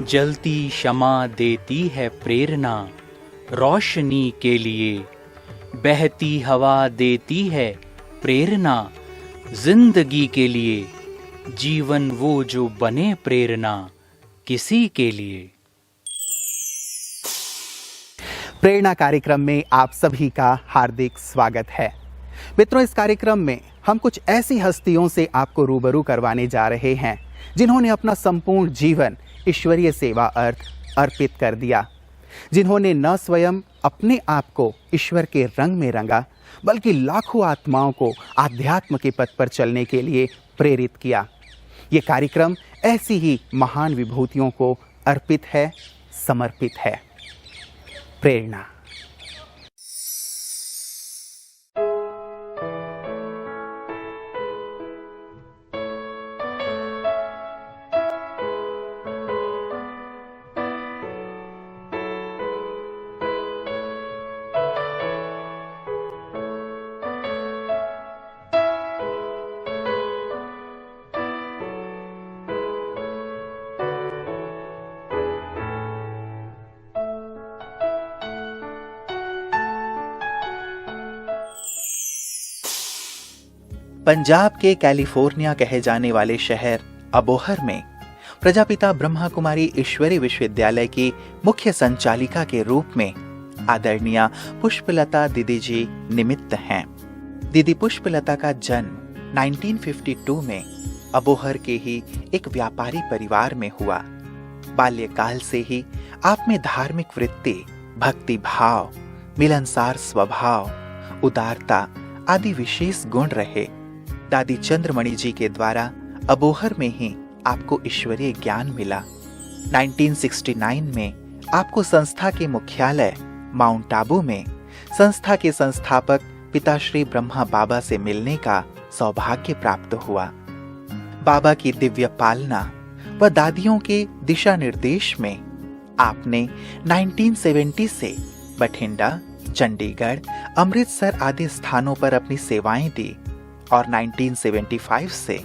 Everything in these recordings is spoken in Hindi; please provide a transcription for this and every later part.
जलती क्षमा देती है प्रेरणा रोशनी के लिए, बहती हवा देती है प्रेरणा जिंदगी के लिए, जीवन वो जो बने प्रेरणा किसी के लिए। प्रेरणा कार्यक्रम में आप सभी का हार्दिक स्वागत है। मित्रों, इस कार्यक्रम में हम कुछ ऐसी हस्तियों से आपको रूबरू करवाने जा रहे हैं जिन्होंने अपना संपूर्ण जीवन ईश्वरीय सेवा अर्थ अर्पित कर दिया, जिन्होंने न स्वयं अपने आप को ईश्वर के रंग में रंगा बल्कि लाखों आत्माओं को आध्यात्म के पथ पर चलने के लिए प्रेरित किया। ये कार्यक्रम ऐसी ही महान विभूतियों को अर्पित है, समर्पित है। प्रेरणा। पंजाब के कैलिफोर्निया कहे जाने वाले शहर अबोहर में प्रजापिता ब्रह्मा कुमारी ईश्वरी विश्वविद्यालय की मुख्य संचालिका के रूप में आदरणीय पुष्पलता दीदी जी निमित्त हैं। दीदी पुष्पलता का जन्म 1952 में अबोहर के ही एक व्यापारी परिवार में हुआ। बाल्यकाल से ही आप में धार्मिक वृत्ति, भक्ति भाव, मिलनसार स्वभाव, उदारता आदि विशेष गुण रहे। दादी चंद्रमणि जी के द्वारा अबोहर में ही आपको ईश्वरीय ज्ञान मिला। 1969 में आपको संस्था के मुख्यालय माउंट आबू में संस्था के संस्थापक पिताश्री ब्रह्मा बाबा से मिलने का सौभाग्य प्राप्त हुआ। बाबा की दिव्य पालना व दादियों के दिशा निर्देश में आपने 1970 से बठिंडा, चंडीगढ़, अमृतसर आदि स्थानों पर अपनी सेवाएं दी और 1975 से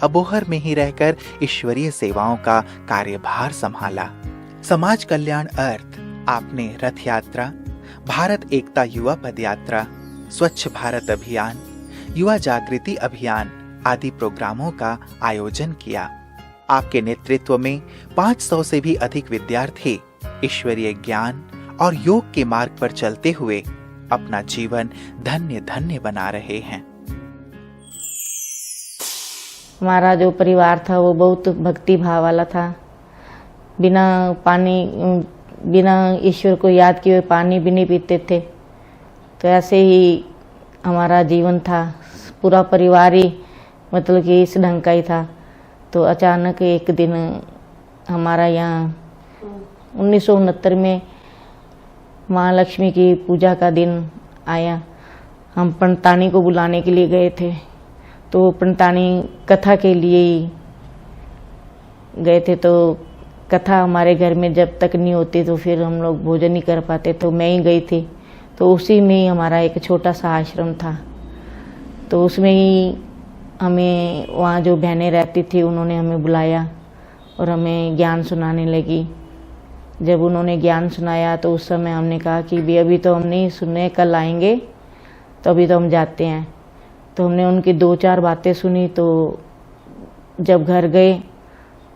अबोहर में ही रहकर ईश्वरीय सेवाओं का कार्यभार संभाला। समाज कल्याण अर्थ आपने रथ यात्रा, भारत एकता युवा पदयात्रा, स्वच्छ भारत अभियान, युवा जागृति अभियान आदि प्रोग्रामों का आयोजन किया। आपके नेतृत्व में 500 से भी अधिक विद्यार्थी ईश्वरीय ज्ञान और योग के मार्ग पर चलते हुए अपना जीवन धन्य धन्य बना रहे हैं। हमारा जो परिवार था वो बहुत भक्ति भाव वाला था। बिना ईश्वर को याद किए पानी भी नहीं पीते थे। तो ऐसे ही हमारा जीवन था। पूरा परिवार ही मतलब कि इस ढंग का ही था। तो अचानक एक दिन हमारा यहाँ 1969 में माँ लक्ष्मी की पूजा का दिन आया। हम पंडितानी को बुलाने के लिए गए थे। तो पंडितानी कथा के लिए ही गए थे। तो कथा हमारे घर में जब तक नहीं होती तो फिर हम लोग भोजन नहीं कर पाते। तो मैं ही गई थी। तो उसी में ही हमारा एक छोटा सा आश्रम था। तो उसमें ही हमें वहाँ जो बहनें रहती थी उन्होंने हमें बुलाया और हमें ज्ञान सुनाने लगी। जब उन्होंने ज्ञान सुनाया तो उस समय हमने कहा कि भी अभी तो हम नहीं सुने, कल आएंगे, तो अभी तो हम जाते हैं। तो हमने उनकी 2-4 बातें सुनी। तो जब घर गए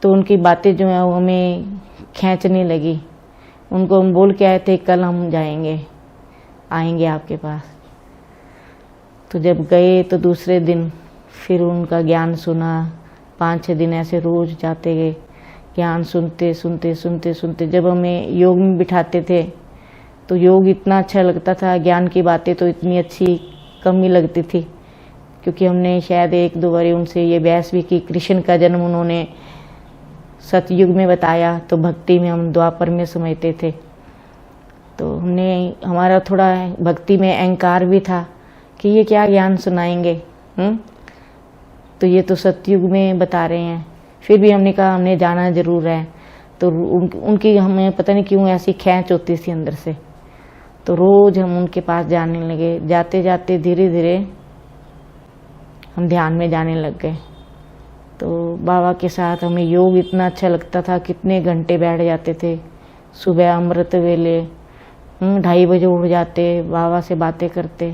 तो उनकी बातें जो है वो हमें खींचने लगी। उनको हम बोल के आए थे कल हम जाएंगे, आएंगे आपके पास। तो जब गए तो दूसरे दिन फिर उनका ज्ञान सुना। 5-6 दिन ऐसे रोज जाते गए, ज्ञान सुनते सुनते सुनते सुनते। जब हमें योग में बिठाते थे तो योग इतना अच्छा लगता था, ज्ञान की बातें तो इतनी अच्छी कम ही लगती थी। क्योंकि हमने शायद 1-2 बार उनसे ये बहस भी की। कृष्ण का जन्म उन्होंने सतयुग में बताया तो भक्ति में हम द्वापर में समझते थे। तो हमारा थोड़ा भक्ति में अहंकार भी था कि ये क्या ज्ञान सुनाएंगे, तो ये तो सतयुग में बता रहे हैं। फिर भी हमने कहा हमने जाना जरूर है। तो उनकी हमें पता नहीं क्यों ऐसी खींच होती थी अंदर से। तो रोज हम उनके पास जाने लगे। जाते जाते धीरे धीरे हम ध्यान में जाने लग गए। तो बाबा के साथ हमें योग इतना अच्छा लगता था, कितने घंटे बैठ जाते थे। सुबह अमृत वेले 2:30 बजे उठ जाते, बाबा से बातें करते।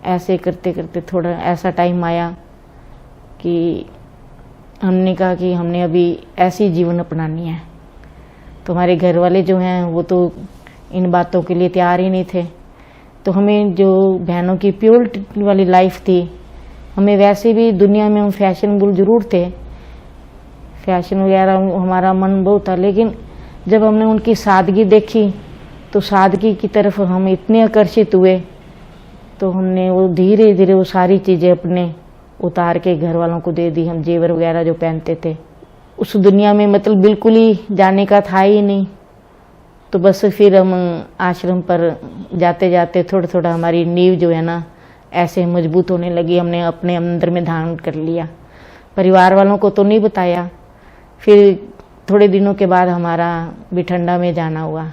ऐसे करते करते थोड़ा ऐसा टाइम आया कि हमने कहा कि हमने अभी ऐसी जीवन अपनानी है। तो हमारे घर वाले जो हैं वो तो इन बातों के लिए तैयार ही नहीं थे। तो हमें जो बहनों की प्योरिटी वाली लाइफ थी, हमें वैसे भी दुनिया में हम फैशनेबल जरूर थे, फैशन वगैरह हमारा मन बहुत था, लेकिन जब हमने उनकी सादगी देखी तो सादगी की तरफ हम इतने आकर्षित हुए। तो हमने वो धीरे धीरे वो सारी चीज़ें अपने उतार के घर वालों को दे दी। हम जेवर वगैरह जो पहनते थे उस दुनिया में मतलब बिल्कुल ही जाने का था ही नहीं। तो बस फिर हम आश्रम पर जाते जाते थोड़ा थोड़ा हमारी नींव जो है ना ऐसे मजबूत होने लगी। हमने अपने अंदर में धारण कर लिया, परिवार वालों को तो नहीं बताया। फिर थोड़े दिनों के बाद हमारा बिठंडा में जाना हुआ।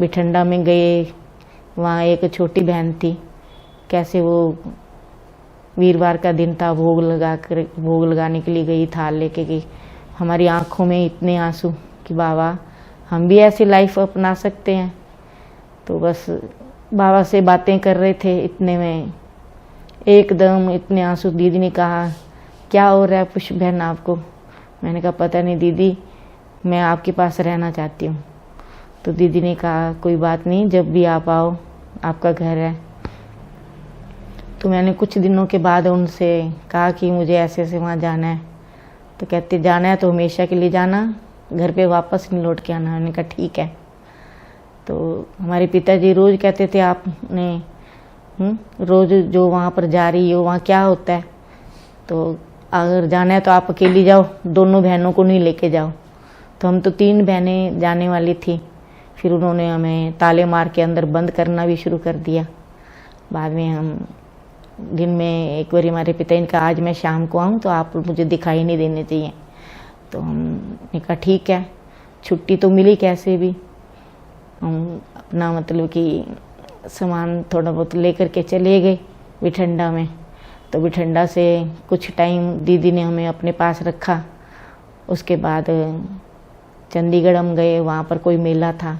बिठंडा में गए, वहाँ एक छोटी बहन थी, कैसे वो वीरवार का दिन था, भोग लगाने के लिए गई, थाल लेके गई। हमारी आंखों में इतने आंसू कि बाबा हम भी ऐसी लाइफ अपना सकते हैं। तो बस बाबा से बातें कर रहे थे, इतने में एकदम इतने आंसू। दीदी ने कहा क्या हो रहा है पुष्प बहन आपको? मैंने कहा पता नहीं दीदी, मैं आपके पास रहना चाहती हूँ। तो दीदी ने कहा कोई बात नहीं, जब भी आप आओ, आपका घर है। तो मैंने कुछ दिनों के बाद उनसे कहा कि मुझे ऐसे ऐसे वहाँ जाना है। तो कहते जाना है तो हमेशा के लिए जाना, घर पे वापस नहीं लौट के आना। मैंने कहा ठीक है। तो हमारे पिताजी रोज़ कहते थे आपने रोज़ जो वहाँ पर जा रही हो वहाँ क्या होता है, तो अगर जाना है तो आप अकेली जाओ, दोनों बहनों को नहीं लेके जाओ। तो हम तो 3 बहनें जाने वाली थी। फिर उन्होंने हमें ताले मार के अंदर बंद करना भी शुरू कर दिया। बाद में हम दिन में एक बार हमारे पिता ने कहा आज मैं शाम को आऊँ तो आप मुझे दिखाई नहीं देने चाहिए। तो हमने कहा ठीक है, छुट्टी तो मिली कैसे भी। हम अपना मतलब कि सामान थोड़ा बहुत लेकर के चले गए बिठंडा में। तो बिठंडा से कुछ टाइम दीदी ने हमें अपने पास रखा। उसके बाद चंडीगढ़ हम गए, वहाँ पर कोई मेला था,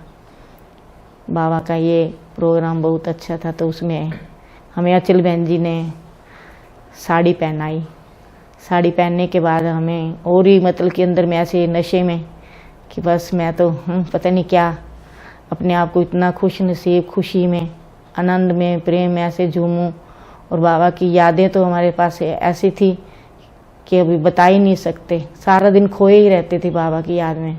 बाबा का ये प्रोग्राम बहुत अच्छा था। तो उसमें हमें अचल बहन जी ने साड़ी पहनाई। साड़ी पहनने के बाद हमें और ही मतलब कि अंदर में ऐसे नशे में कि बस मैं तो पता नहीं क्या अपने आप को इतना खुश नसीब, खुशी में, आनंद में, प्रेम में ऐसे झूमूं। और बाबा की यादें तो हमारे पास ऐसी थी कि अभी बता ही नहीं सकते, सारा दिन खोए ही रहते थे बाबा की याद में।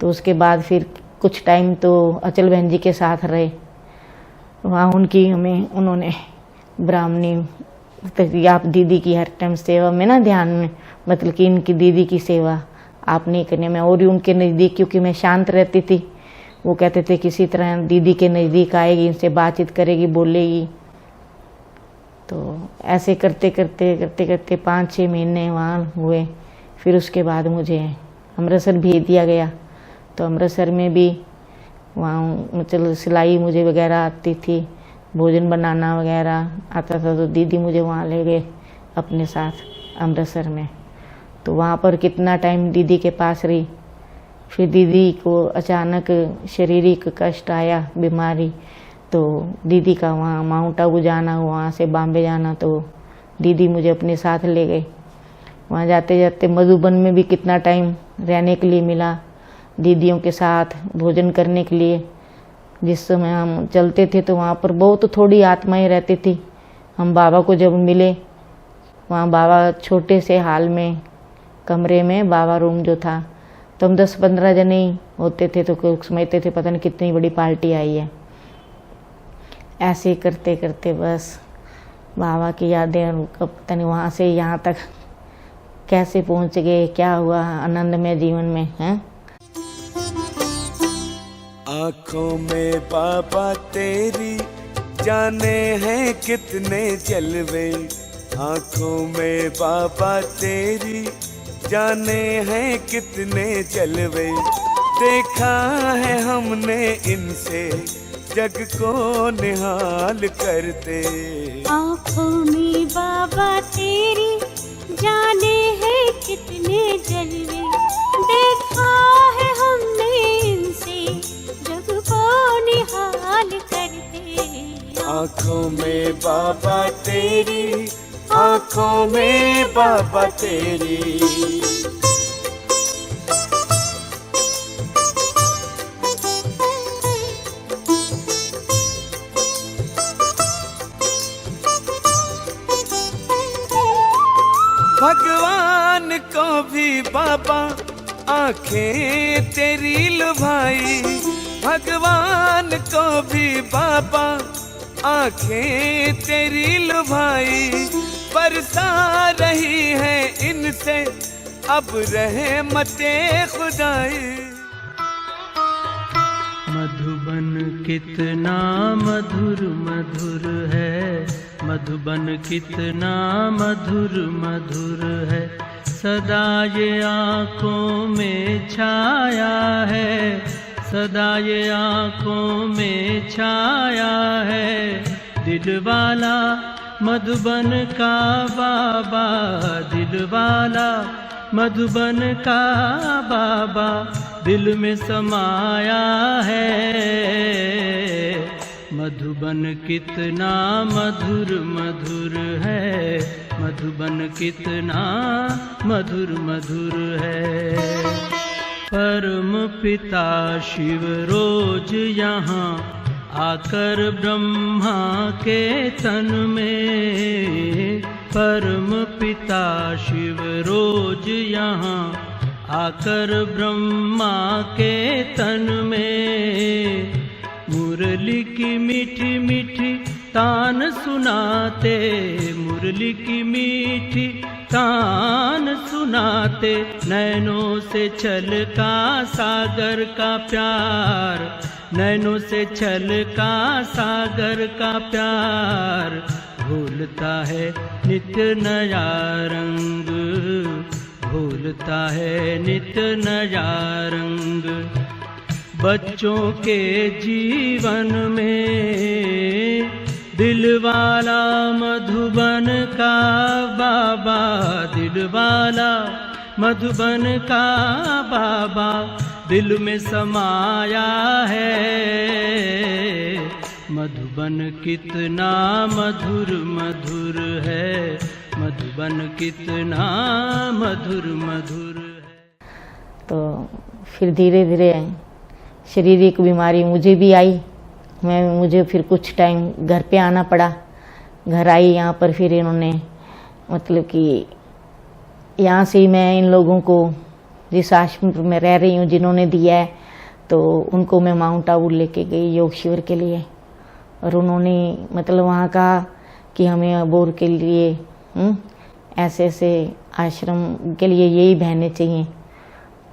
तो उसके बाद फिर कुछ टाइम तो अचल बहन जी के साथ रहे। वहाँ उनकी हमें उन्होंने ब्राह्मणी आप दीदी की हर टाइम सेवा में ना ध्यान में, मतलब कि इनकी दीदी की सेवा आप नहीं करने में। और उनके नज़दीक क्योंकि मैं शांत रहती थी, वो कहते थे किसी तरह दीदी के नज़दीक आएगी, इनसे बातचीत करेगी, बोलेगी। तो ऐसे करते करते करते करते 5-6 महीने वहाँ हुए। फिर उसके बाद मुझे अमृतसर भेज दिया गया। तो अमृतसर में भी वहाँ मतलब सिलाई मुझे वगैरह आती थी, भोजन बनाना वगैरह आता था। तो दीदी मुझे वहाँ ले गए अपने साथ अमृतसर में। तो वहाँ पर कितना टाइम दीदी के पास रही। फिर दीदी को अचानक शारीरिक कष्ट आया, बीमारी। तो दीदी का वहाँ माउंट आबू जाना, वहाँ से बॉम्बे जाना। तो दीदी मुझे अपने साथ ले गए। वहाँ जाते जाते मधुबन में भी कितना टाइम रहने के लिए मिला, दीदियों के साथ भोजन करने के लिए। जिस समय हम चलते थे तो वहाँ पर बहुत थोड़ी आत्माएं रहती थी। हम बाबा को जब मिले, वहाँ बाबा छोटे से हाल में कमरे में बाबा रूम जो था, तो हम 10-15 जने ही होते थे। तो समझते थे पता नहीं कितनी बड़ी पार्टी आई है। ऐसे करते करते बस बाबा की यादें, पता नहीं वहाँ से यहाँ तक कैसे पहुँच गए, क्या हुआ आनंदमय जीवन में है। आँखों में बाबा तेरी जाने हैं कितने जलवे, आँखों में बाबा तेरी जाने हैं कितने जलवे। देखा है हमने इनसे जग को निहाल करते। आँखों में बाबा तेरी जाने हैं कितने जलवे देखा है हमने इनसे, जग को निहाल करते। आँखों में बाबा तेरी, आँखों में बाबा तेरी। भगवान को भी बाबा आंखें तेरी लुभाई, भगवान को भी बाबा आंखें तेरी लुभाई। बरसा रही है इनसे अब रहमते खुदाई। मधुबन कितना मधुर मधुर है, मधुबन कितना मधुर मधुर है, सदा ये आँखों में छाया है, सदा ये आँखों में छाया है। दिलवाला मधुबन का बाबा, दिलवाला मधुबन का बाबा दिल में समाया है। मधुबन कितना मधुर मधुर है, मधुबन कितना मधुर मधुर है। परम पिता शिव रोज यहाँ आकर ब्रह्मा के तन में, परम पिता शिव रोज यहाँ आकर ब्रह्मा के तन में, मुरली की मीठी मीठी तान सुनाते, मुरली की मीठी तान सुनाते। नैनों से छलका सागर का प्यार, नैनों से छलका सागर का प्यार, भूलता है नित्य नया रंग, भूलता है नित्य नया रंग। बच्चों के जीवन में दिलवाला मधुबन का बाबा, दिलवाला मधुबन का बाबा दिल में समाया है। मधुबन कितना मधुर मधुर है, मधुबन कितना मधुर मधुर है। तो फिर धीरे धीरे शारीरिक बीमारी मुझे भी आई, मुझे फिर कुछ टाइम घर पे आना पड़ा। घर आई यहाँ पर, फिर इन्होंने मतलब कि यहाँ से मैं इन लोगों को जिस आश्रम में रह रही हूँ जिन्होंने दिया है, तो उनको मैं माउंट आबू लेके गई योग शिविर के लिए। और उन्होंने मतलब वहाँ कहा कि हमें अबोर के लिए ऐसे ऐसे आश्रम के लिए यही बहनें चाहिए।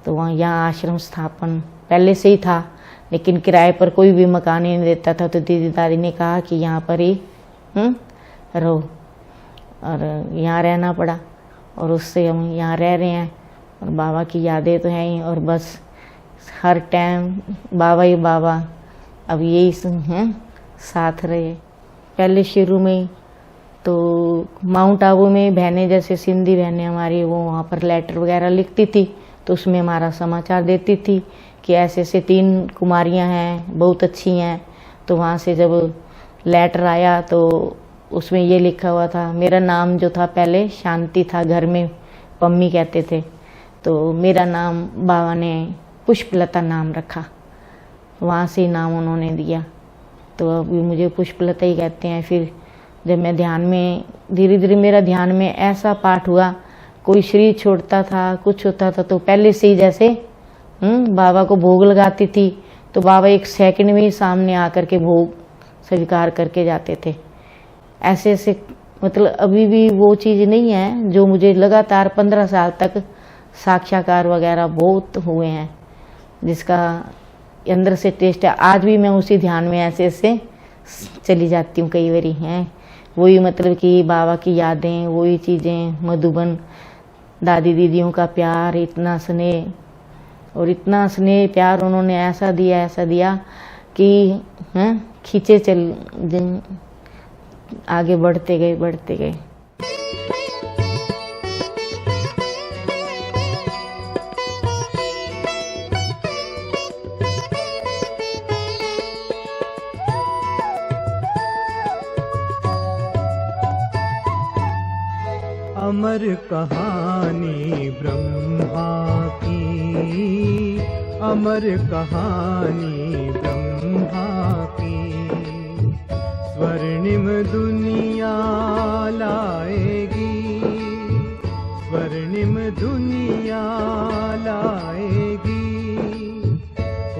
तो वहाँ यहाँ आश्रम स्थापन पहले से ही था, लेकिन किराए पर कोई भी मकान नहीं देता था। तो दीदी दादी ने कहा कि यहाँ पर ही रहो, और यहाँ रहना पड़ा। और उससे हम यहाँ रह रहे हैं, और बाबा की यादें तो हैं ही, और बस हर टाइम बाबा ही बाबा, अब यही हैं साथ रहे। पहले शुरू में तो माउंट आबू में बहनें, जैसे सिंधी बहनें हमारी, वो वहाँ पर लेटर वगैरह लिखती थी, तो उसमें हमारा समाचार देती थी कि ऐसे ऐसे 3 कुमारियाँ हैं, बहुत अच्छी हैं। तो वहाँ से जब लेटर आया तो उसमें ये लिखा हुआ था, मेरा नाम जो था पहले शांति था, घर में पम्मी कहते थे, तो मेरा नाम बाबा ने पुष्पलता नाम रखा, वहाँ से नाम उन्होंने दिया। तो अभी मुझे पुष्पलता ही कहते हैं। फिर जब मैं ध्यान में, धीरे धीरे मेरा ध्यान में ऐसा पाठ हुआ, कोई शरीर छोड़ता था, कुछ होता था, तो पहले से ही जैसे बाबा को भोग लगाती थी, तो बाबा 1 सेकंड में ही सामने आकर के भोग स्वीकार करके जाते थे। ऐसे ऐसे मतलब अभी भी वो चीज़ नहीं है जो मुझे लगातार 15 साल तक साक्षात्कार वगैरह बहुत हुए हैं, जिसका अंदर से टेस्ट है। आज भी मैं उसी ध्यान में ऐसे ऐसे चली जाती हूँ कई बारी हैं। वही मतलब कि बाबा की यादें, वही चीज़ें, मधुबन दादी दीदियों का प्यार, इतना स्नेह, और इतना स्नेह प्यार उन्होंने ऐसा दिया कि खींचे चल आगे बढ़ते गए। अमर कहानी ब्रह्मा की, अमर कहानी ब्रह्मा की। स्वर्णिम दुनिया लाएगी, स्वर्णिम दुनिया लाएगी।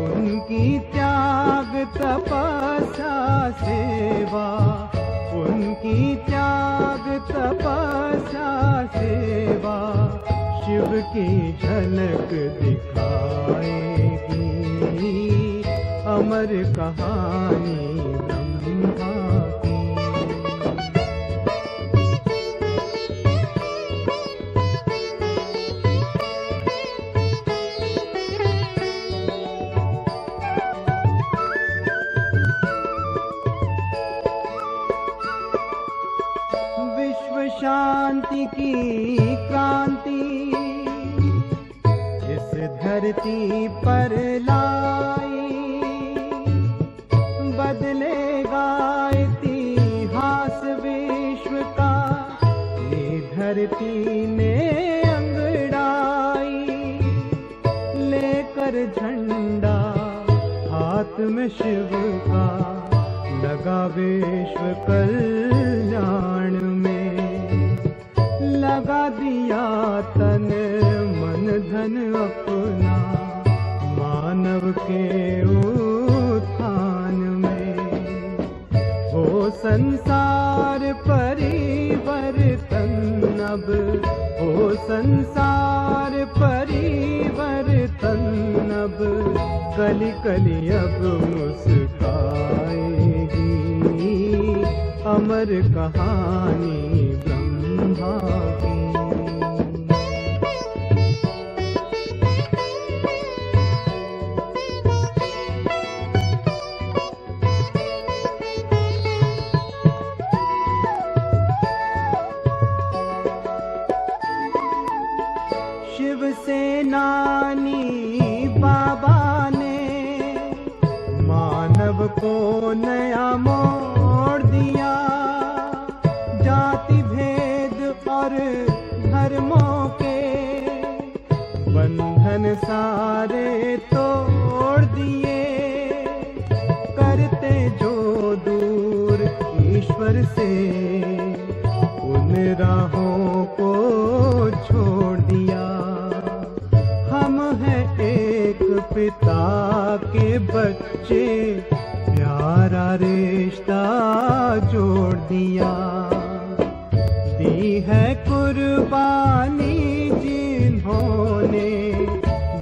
उनकी त्याग तपस्या सेवा, उनकी त्याग तपस्या सेवा शिव की झलक दिखाएगी। अमर कहानी ब्रह्मा की। शांति की क्रांति इस धरती पर लाई, बदलेगा इतिहास विश्व का ये धरती ने अंगड़ाई। लेकर झंडा हाथ में शिव का, लगा विश्व कल्याण में। लगा दिया तन मन धन अपना मानव के उत्थान में। हो संसार परिवर्तन अब, हो संसार परिवर्तन अब। कली कली अब मुस्काएगी, अमर कहानी ब्रह्मा की। शिव सेनानी बाबा ने मानव को नया मोड़ दिया। जाति भेद और धर्मों के बंधन सारे तोड़ दिए। करते जो दूर ईश्वर से उन राहों को छोड़ दिया। हम हैं एक पिता के बच्चे, प्यारा रिश्ता जोड़ दिया। दी है कुर्बानी जिन्होंने,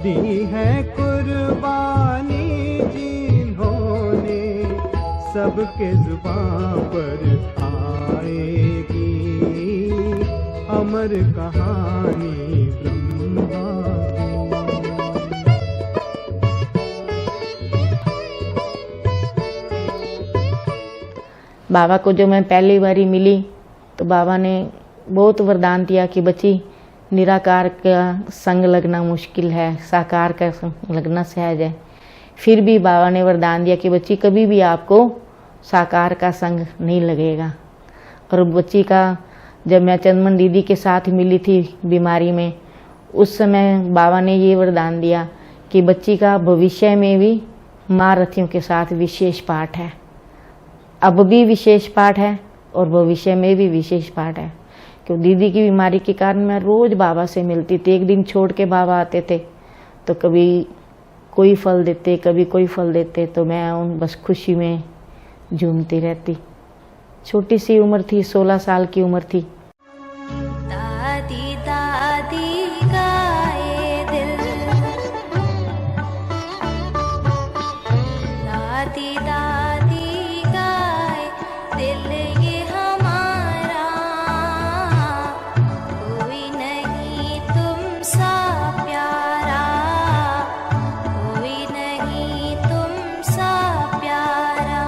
दी है कुर्बानी जिन्होंने, सबके जुबान पर आएगी अमर कहानी ब्रह्मा की। बाबा को जो मैं पहली बारी मिली तो बाबा ने बहुत वरदान दिया कि बच्ची, निराकार का संग लगना मुश्किल है, साकार का संग लगना सहज है। फिर भी बाबा ने वरदान दिया कि बच्ची कभी भी आपको साकार का संग नहीं लगेगा। और बच्ची का जब मैं चंदमन दीदी के साथ मिली थी बीमारी में, उस समय बाबा ने ये वरदान दिया कि बच्ची का भविष्य में भी माँ रथियों के साथ विशेष पाठ है। अब भी विशेष पाठ है और भविष्य में भी विशेष पाठ है। क्यों दीदी की बीमारी के कारण मैं रोज बाबा से मिलती थी। एक दिन छोड़ के बाबा आते थे तो कभी कोई फल देते, कभी कोई फल देते, तो मैं उन बस खुशी में झूमती रहती। छोटी सी उम्र थी, 16 साल की उम्र थी। दादी दादी गाए दिल, दादी दादी गाए दिल, ये हमारा कोई नहीं तुम सा प्यारा, कोई नहीं तुम सा प्यारा।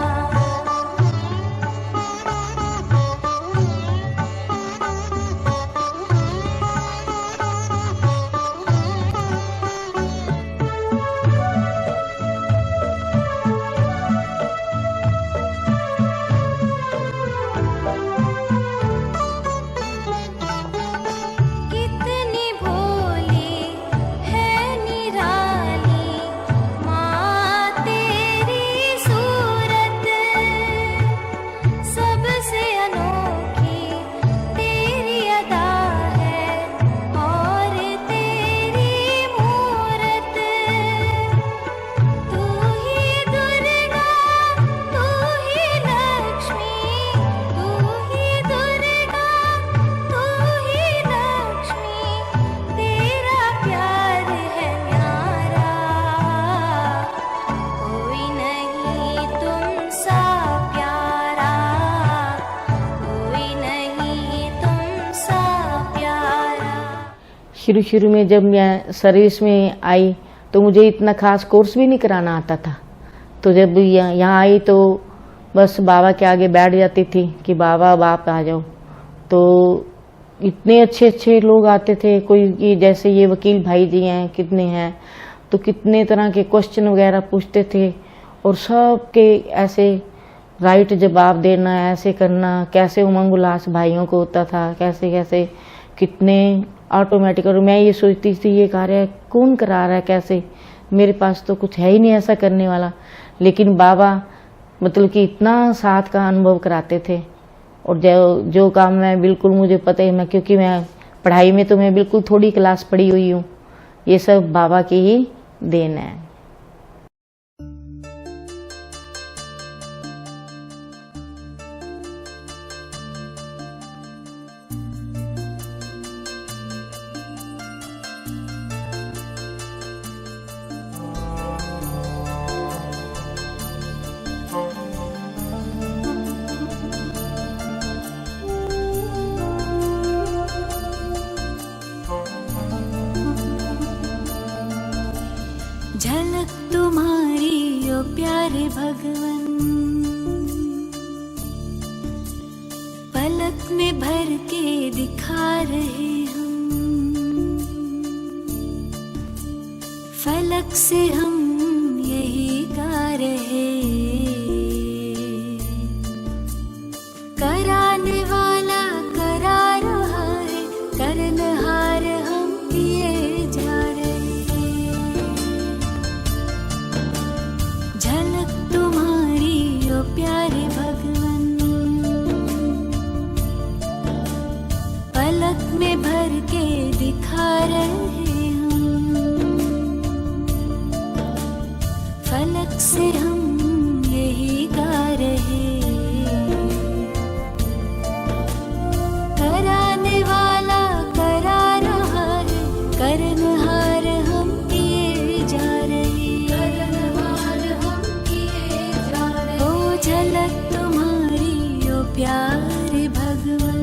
शुरू शुरू में जब मैं सर्विस में आई तो मुझे इतना खास कोर्स भी नहीं कराना आता था। तो जब यहाँ आई तो बस बाबा के आगे बैठ जाती थी कि बाबा आप आ जाओ। तो इतने अच्छे अच्छे लोग आते थे, कोई जैसे ये वकील भाई जी हैं, कितने हैं, तो कितने तरह के क्वेश्चन वगैरह पूछते थे और सब के ऐसे राइट जवाब देना, ऐसे करना, कैसे उमंग उल्लास भाइयों को होता था, कैसे कैसे कितने ऑटोमेटिक। और मैं ये सोचती थी ये कार्य कौन करा रहा है, कैसे, मेरे पास तो कुछ है ही नहीं ऐसा करने वाला। लेकिन बाबा मतलब कि इतना साथ का अनुभव कराते थे। और जो काम मैं बिल्कुल मुझे पता ही, मैं क्योंकि मैं पढ़ाई में तो मैं बिल्कुल थोड़ी क्लास पढ़ी हुई हूँ, ये सब बाबा की ही देन है। झलक तुम्हारी ओ प्यारे भगवन, पलक में भर के दिखा रहे हम, फलक से हम यही गा रहे, कराने वाला करा रहा है, करनहार हम किए जा रहे। झलक तुम्हारी ओ प्यारे भगवन, पलक में भर के दिखा रहे हम, फलक से हम यही गा रहे, कराने वाला करा रहा है, करनहार हम किए जा रहे, करनहार हम किए जा रहे। ओ झलक तुम्हारी ओ प्यारे भगवन।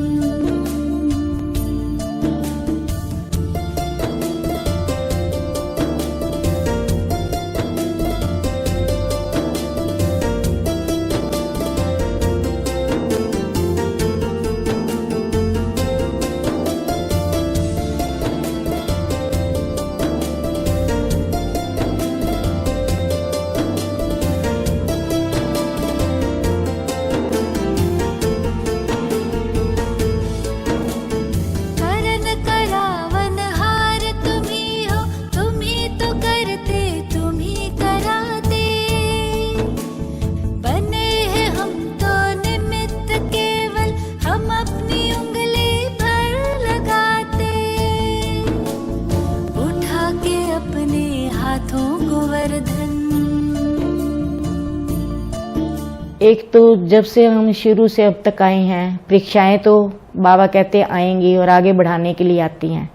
एक तो जब से हम शुरू से अब तक आए हैं, परीक्षाएं तो बाबा कहते आएंगी और आगे बढ़ाने के लिए आती हैं,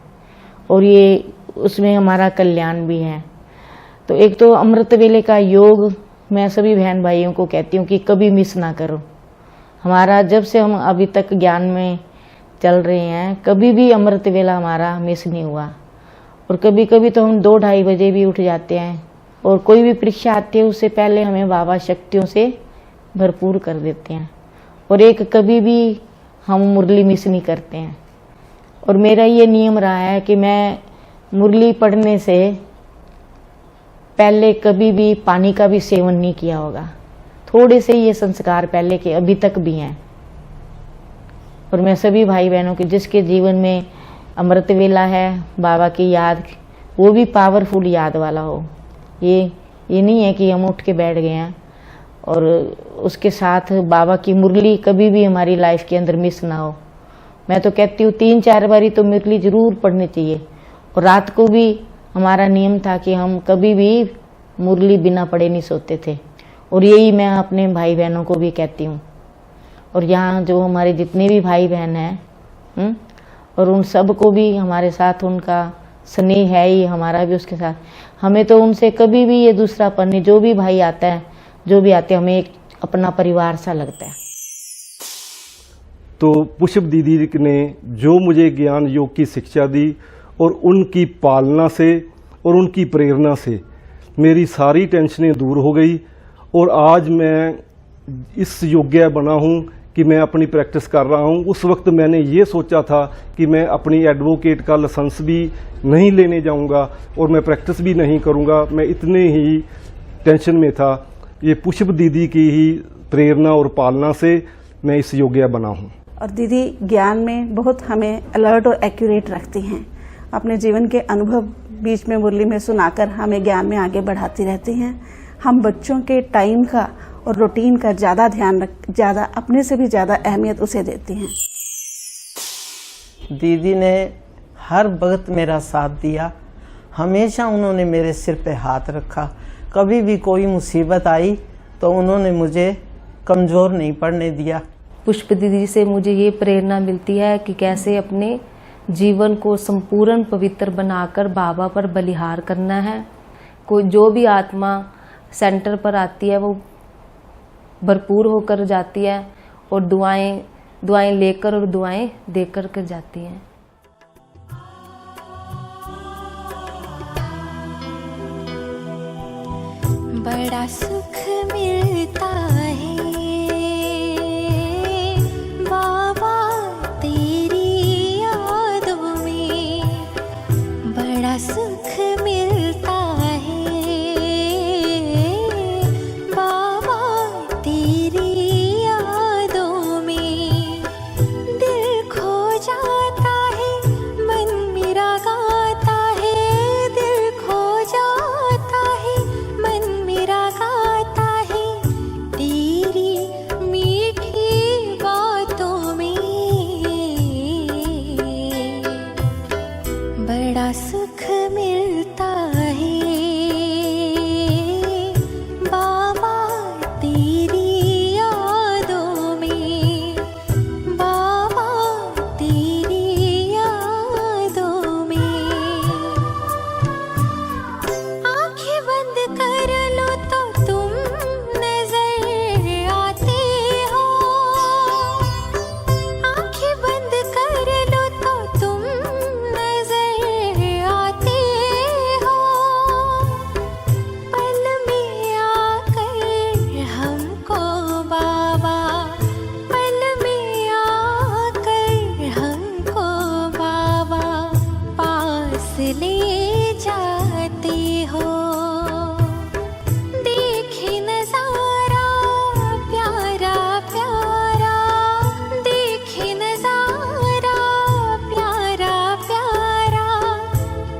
और ये उसमें हमारा कल्याण भी है। तो एक तो अमृत वेले का योग मैं सभी बहन भाइयों को कहती हूँ कि कभी मिस ना करो। हमारा जब से हम अभी तक ज्ञान में चल रहे हैं, कभी भी अमृत वेला हमारा मिस नहीं हुआ। और कभी कभी तो हम 2-2:30 बजे भी उठ जाते हैं, और कोई भी परीक्षा आती है उससे पहले हमें बाबा शक्तियों से भरपूर कर देते हैं। और एक कभी भी हम मुरली मिस नहीं करते हैं। और मेरा ये नियम रहा है कि मैं मुरली पढ़ने से पहले कभी भी पानी का भी सेवन नहीं किया होगा। थोड़े से ये संस्कार पहले के अभी तक भी हैं। और मैं सभी भाई बहनों के जिसके जीवन में अमृत वेला है, बाबा की याद, वो भी पावरफुल याद वाला हो। ये नहीं है कि हम उठ के बैठ गए हैं, और उसके साथ बाबा की मुरली कभी भी हमारी लाइफ के अंदर मिस ना हो। मैं तो कहती हूँ 3-4 बारी तो मुरली जरूर पढ़नी चाहिए। और रात को भी हमारा नियम था कि हम कभी भी मुरली बिना पढ़े नहीं सोते थे। और यही मैं अपने भाई बहनों को भी कहती हूँ। और यहाँ जो हमारे जितने भी भाई बहन हैं, और उन सब को भी हमारे साथ उनका स्नेह है ही, हमारा भी उसके साथ। हमें तो उनसे कभी भी ये दूसरापन नहीं, जो भी भाई आता है, जो भी आते हैं, हमें एक अपना परिवार सा लगता है। तो पुष्प दीदी ने जो मुझे ज्ञान योग की शिक्षा दी और उनकी पालना से और उनकी प्रेरणा से मेरी सारी टेंशनें दूर हो गई और आज मैं इस योग्य बना हूँ कि मैं अपनी प्रैक्टिस कर रहा हूँ। उस वक्त मैंने ये सोचा था कि मैं अपनी एडवोकेट का लाइसेंस भी नहीं लेने जाऊँगा और मैं प्रैक्टिस भी नहीं करूँगा। मैं इतने ही टेंशन में था। ये पुष्प दीदी की ही प्रेरणा और पालना से मैं इस योग्य बना हूँ। और दीदी ज्ञान में बहुत हमें अलर्ट और एक्यूरेट रखती हैं। अपने जीवन के अनुभव बीच में मुरली में सुनाकर हमें ज्ञान में आगे बढ़ाती रहती हैं। हम बच्चों के टाइम का और रूटीन का ज़्यादा अपने से भी ज़्यादा अहमियत उसे देती हैं। दीदी ने हर वक्त मेरा साथ दिया। हमेशा उन्होंने मेरे सिर पे हाथ रखा। कभी भी कोई मुसीबत आई तो उन्होंने मुझे कमज़ोर नहीं पड़ने दिया। पुष्प दीदी से मुझे ये प्रेरणा मिलती है कि कैसे अपने जीवन को संपूर्ण पवित्र बनाकर बाबा पर बलिहार करना है। कोई जो भी आत्मा सेंटर पर आती है वो भरपूर होकर जाती है और दुआएं लेकर और दुआएं देकर कर जाती हैं। बड़ा सुख मिलता है बाबा तेरी यादों में, बड़ा सुख मिलता है बाबा तेरी यादों में। दिल खो जाता है मन मेरा गाता है, दिल खो जाता है मन मेरा गाता है तेरी मीठी बातों में। बड़ा सुख मिलता है बाबा तेरी यादों में, बाबा तेरी यादों में। आंखें बंद कर लो तो तुम नजर आते हो, आंखें बंद कर लो तो तुम नजर आते हो। पल में आकर हमको बाबा, पल में आकर हमको बाबा पास ले जाते हो। देखे नजारा प्यारा प्यारा, देखे नजारा प्यारा प्यारा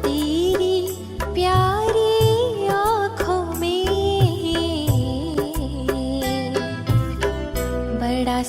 तेरी प्यारी आँखों में। बड़ा